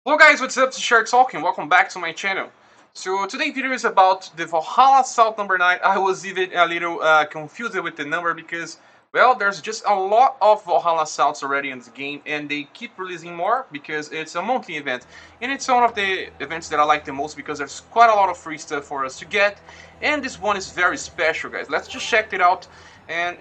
Hello guys, what's up? This is ScherBR talking. Welcome back to my channel. So today's video is about the Valhalla Assault number 9. I was even a little confused with the number because, well, there's just a lot of Valhalla Assaults already in the game and they keep releasing more because it's a monthly event. And it's one of the events that I like the most because there's quite a lot of free stuff for us to get. And this one is very special, guys. Let's just check it out and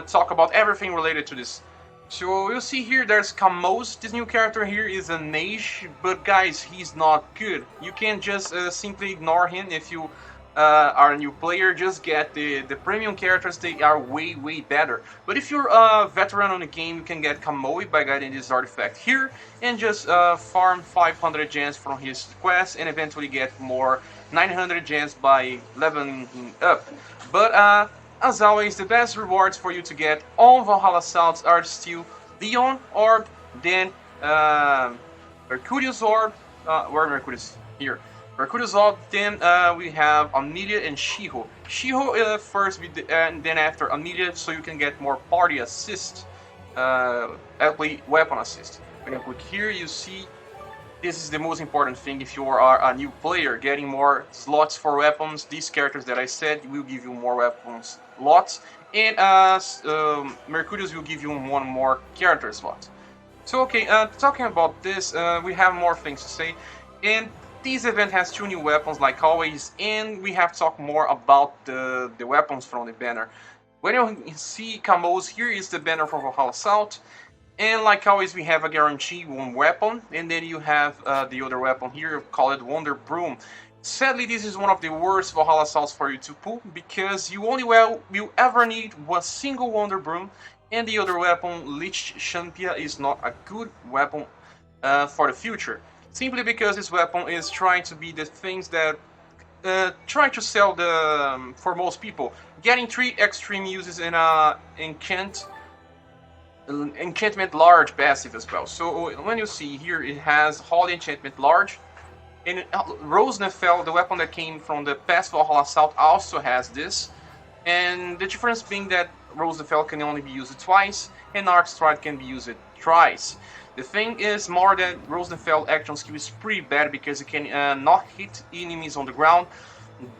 talk about everything related to this. So you'll see here there's Kamos. This new character here is a mage, but guys, he's not good. You can just simply ignore him if you are a new player. Just get the premium characters, they are way better. But if you're a veteran on the game, you can get Kamui by getting this artifact here and just farm 500 gems from his quest and eventually get more 900 gems by leveling him up. But as always, the best rewards for you to get on Valhalla Assault are still Leon Orb, then Mercurius Orb, where Mercurius? Here. Mercurius Orb, then we have Amelia and Shiho. Shiho first, and then after Amelia, so you can get more party assist, actually weapon assist. When you click here, you see this is the most important thing if you are a new player, getting more slots for weapons. These characters that I said will give you more weapons lots, and Mercurius will give you one more character slot. So okay, talking about this, we have more things to say, and this event has two new weapons like always, and we have to talk more about the weapons from the banner. When you see Kamos, here is the banner for Valhalla Assault. And like always, we have a guarantee one weapon, and then you have the other weapon here called Wonder Broom. Sadly, this is one of the worst Valhalla Assaults for you to pull, because you only will ever need one single Wonder Broom, and the other weapon, Lich Champia, is not a good weapon for the future. Simply because this weapon is trying to be the things that try to sell for most people. Getting 3 extreme uses in a enchantment large passive as well. So when you see here, it has Holy Enchantment large, and Rosenfell, the weapon that came from the past Valhalla Assault, also has this. And the difference being that Rosenfell can only be used twice, and Arcstride can be used thrice. The thing is more that Rosenfell action skill is pretty bad because it can not hit enemies on the ground.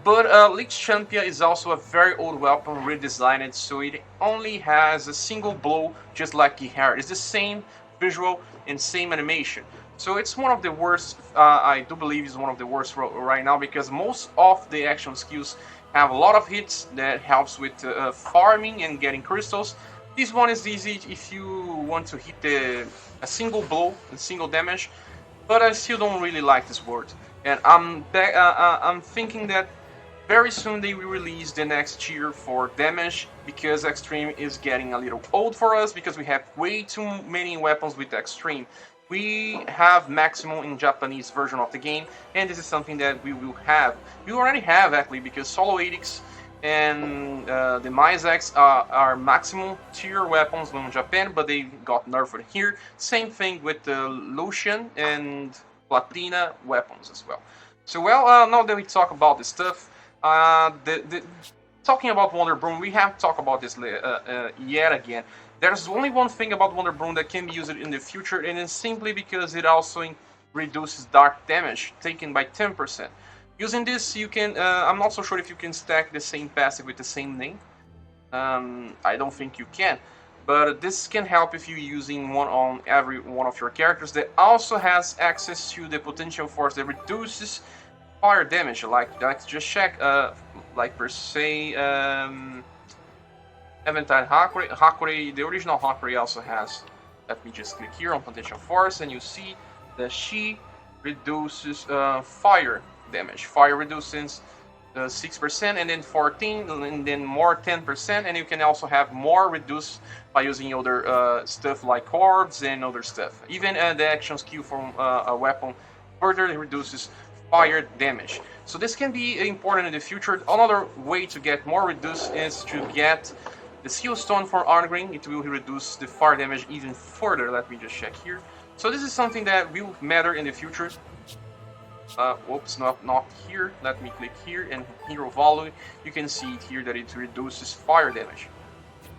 But Lich Champia is also a very old weapon, redesigned, so it only has a single blow, just like the hair. It's the same visual and same animation. So it's one of the worst, I do believe is one of the worst right now, because most of the action skills have a lot of hits that helps with farming and getting crystals. This one is easy if you want to hit a single blow and single damage, but I still don't really like this word. And I'm thinking that very soon they will release the next tier for damage, because extreme is getting a little old for us because we have way too many weapons with extreme. We have maximum in Japanese version of the game, and this is something that we will have. We already have actually, because Solo Edix and the Mizax are maximum tier weapons in Japan, but they got nerfed here. Same thing with the Lucian and Platina weapons as well. So well, now that we talk about this stuff, talking about Wonder Broom, we have to talk about this yet again. There's only one thing about Wonder Broom that can be used in the future, and it's simply because it also reduces dark damage taken by 10%. Using this, you can, I'm not so sure if you can stack the same passive with the same name. I don't think you can. But this can help if you're using one on every one of your characters that also has access to the potential force that reduces fire damage. Like let's just check, like per se, Untitled Hakure, the original Hakure also has. Let me just click here on potential force, and you see that she reduces fire damage. Fire reduces 6% and then 14 and then more 10%, and you can also have more reduced by using other stuff like orbs and other stuff. Even the action skill from a weapon further reduces fire damage. So this can be important in the future. Another way to get more reduced is to get the Seal Stone for Arngrim. It will reduce the fire damage even further. Let me just check here. So this is something that will matter in the future. Whoops, not here. Let me click here, and Hero Value. You can see it here that it reduces fire damage.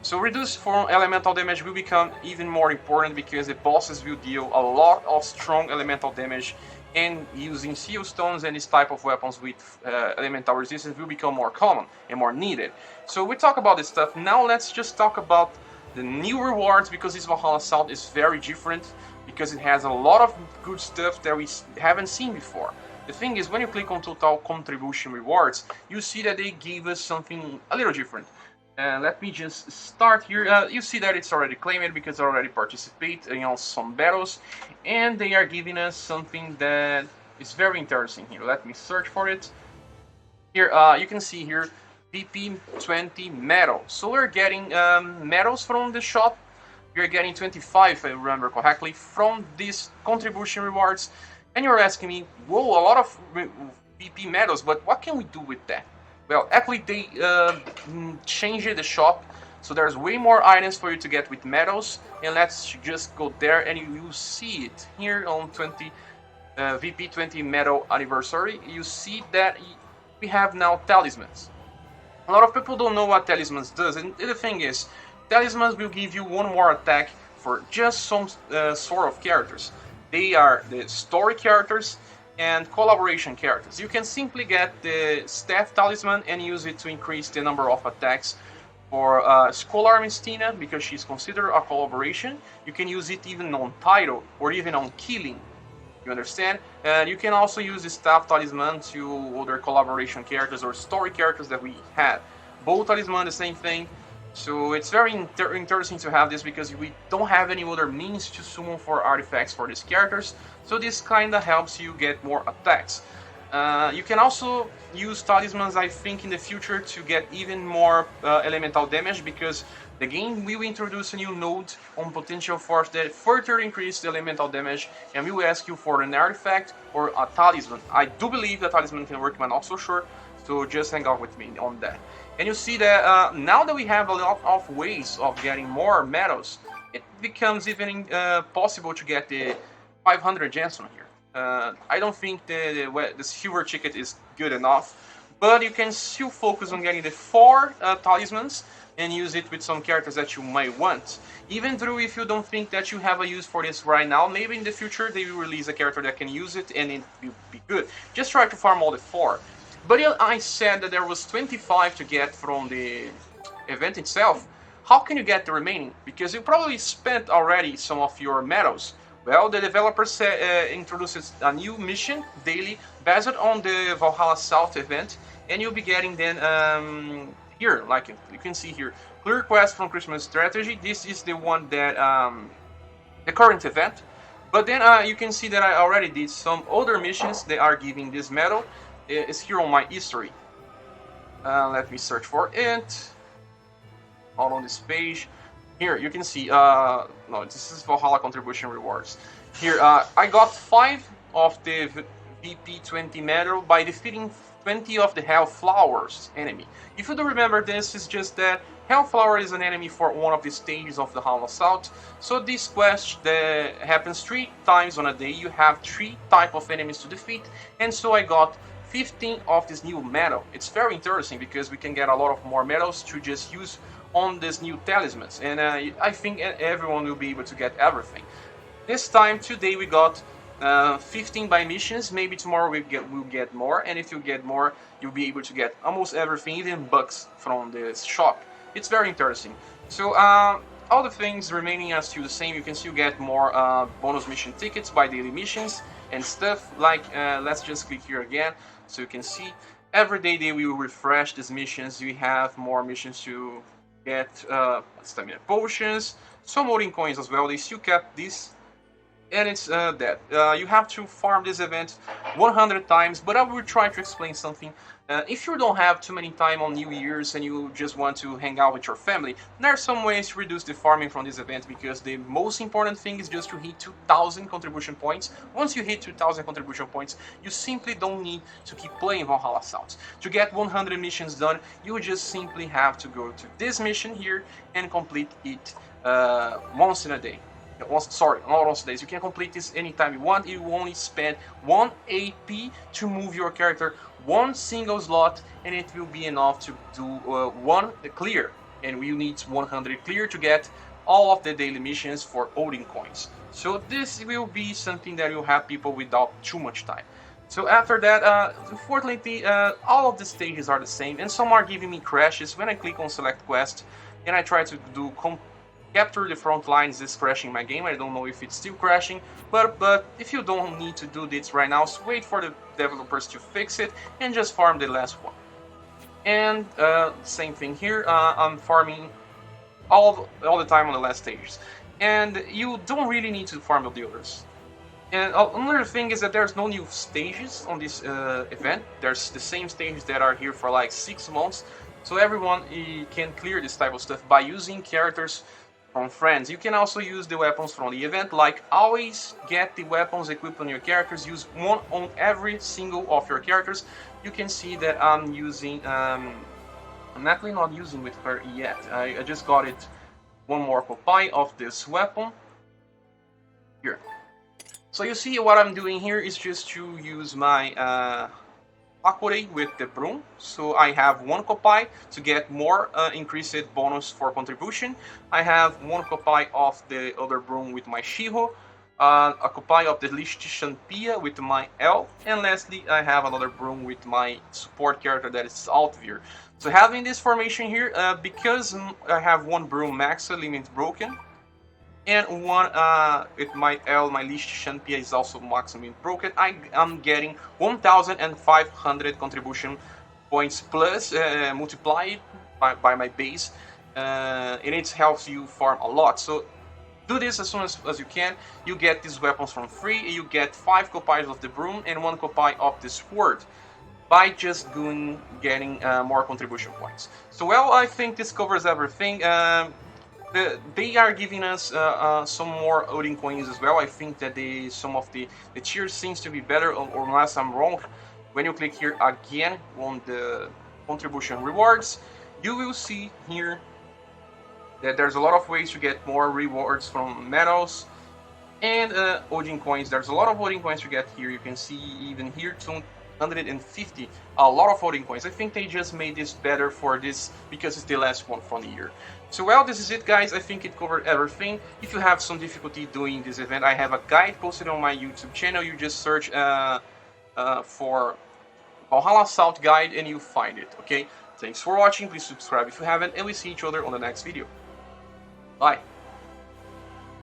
So reduced form elemental damage will become even more important because the bosses will deal a lot of strong elemental damage, and using seal stones and this type of weapons with elemental resistance will become more common and more needed. So we talk about this stuff. Now let's just talk about the new rewards, because this Valhalla Assault is very different because it has a lot of good stuff that we haven't seen before. The thing is, when you click on total contribution rewards, you see that they gave us something a little different. Let me just start here. You see that it's already claimed because I already participate in some battles, and they are giving us something that is very interesting here. Let me search for it. Here, you can see here, VP 20 medal. So we're getting medals from the shop. We're getting 25, if I remember correctly, from these contribution rewards. And you're asking me, whoa, a lot of VP medals, but what can we do with that? Well, actually, they changed the shop, so there's way more items for you to get with medals. And let's just go there, and you see it here on VP 20 medal anniversary. You see that we have now talismans. A lot of people don't know what talismans does, and the thing is, talismans will give you one more attack for just some sort of characters. They are the story characters and collaboration characters. You can simply get the staff talisman and use it to increase the number of attacks for Scholar Mistina, because she's considered a collaboration. You can use it even on title or even on killing. You understand? And you can also use the staff talisman to other collaboration characters or story characters that we had. Both talisman, the same thing. So it's very interesting to have this because we don't have any other means to summon for artifacts for these characters. So this kinda helps you get more attacks. You can also use talismans, I think, in the future to get even more elemental damage, because the game will introduce a new node on potential force that further increases the elemental damage, and will ask you for an artifact or a talisman. I do believe that talisman can work, but I'm not so sure. So just hang out with me on that. And you see that now that we have a lot of ways of getting more medals, it becomes even possible to get the 500 gems from here. I don't think the silver ticket is good enough, but you can still focus on getting the 4 talismans and use it with some characters that you might want. Even though if you don't think that you have a use for this right now, maybe in the future they will release a character that can use it and it will be good. Just try to farm all the 4. But I said that there was 25 to get from the event itself. How can you get the remaining? Because you probably spent already some of your medals. Well, the developer introduces a new mission daily based on the Valhalla Assault event, and you'll be getting then here, like you can see here, clear quest from Christmas strategy. This is the one that the current event. But then you can see that I already did some other missions that are giving this medal. It's here on my history. Let me search for it. All on this page. Here you can see. No, this is Valhalla contribution rewards. Here I got 5 of the VP20 medal by defeating 20 of the Hellflower's enemy. If you don't remember, this is just that Hellflower is an enemy for one of the stages of the Valhalla Assault. So this quest that happens 3 times on a day. You have 3 type of enemies to defeat, and so I got 15 of this new medal. It's very interesting because we can get a lot of more medals to just use on these new talismans, and I think everyone will be able to get everything. This time, today, we got 15 by missions. Maybe tomorrow we'll get more, and if you get more, you'll be able to get almost everything, even bucks from the shop. It's very interesting. So all the things remaining are still the same. You can still get more bonus mission tickets by daily missions and stuff. Like let's just click here again, so you can see every day they will refresh these missions. We have more missions to get stamina potions, some loading coins as well. They still kept this, and it's that. You have to farm this event 100 times, but I will try to explain something. If you don't have too many time on New Year's and you just want to hang out with your family, there are some ways to reduce the farming from this event, because the most important thing is just to hit 2,000 contribution points. Once you hit 2,000 contribution points, you simply don't need to keep playing Valhalla Assault. To get 100 missions done, you just simply have to go to this mission here and complete it once in a day. Sorry, not once days. You can complete this anytime you want. You only spend 1 AP to move your character 1 single slot, and it will be enough to do 1 clear and we need 100 clear to get all of the daily missions for Odin coins. So this will be something that will have people without too much time. So after that, unfortunately, all of the stages are the same, and some are giving me crashes when I click on select quest, and I try to do capture the front lines. Is crashing my game. I don't know if it's still crashing, but if you don't need to do this right now, so wait for the developers to fix it and just farm the last one. And same thing here. I'm farming all the time on the last stages, and you don't really need to farm the others. And another thing is that there's no new stages on this event. There's the same stages that are here for like 6 months, so everyone can clear this type of stuff by using characters from friends. You can also use the weapons from the event. Like, always get the weapons equipped on your characters. Use one on every single of your characters. You can see that I'm using. I'm actually not using with her yet. I just got it one more copy of this weapon here. So you see what I'm doing here is just to use my Valkyrie with the broom. So I have one copy to get more increased bonus for contribution. I have one copy of the other broom with my Shiho, a copy of the Lichtischen Pia with my L, and lastly I have another broom with my support character that is Altvir. So having this formation here, because I have one broom max limit broken, and one with my L, my Lichtischen Pia is also maximum broken, I'm getting 1,500 contribution points plus multiplied by my base, and it helps you farm a lot. So do this as soon as you can. You get these weapons from free, and you get 5 copies of the broom and 1 copy of the sword by just getting more contribution points. So well, I think this covers everything. They are giving us some more Odin coins as well. I think that some of the tiers seems to be better, or unless I'm wrong. When you click here again on the contribution rewards, you will see here that there's a lot of ways to get more rewards from medals and Odin coins. There's a lot of Odin coins to get here. You can see even here 250, a lot of Odin coins. I think they just made this better for this because it's the last one from the year. So well, this is it, guys. I think it covered everything. If you have some difficulty doing this event, I have a guide posted on my YouTube channel. You just search for Valhalla Assault guide and you find it, okay? Thanks for watching. Please subscribe if you haven't, and we see each other on the next video. Bye.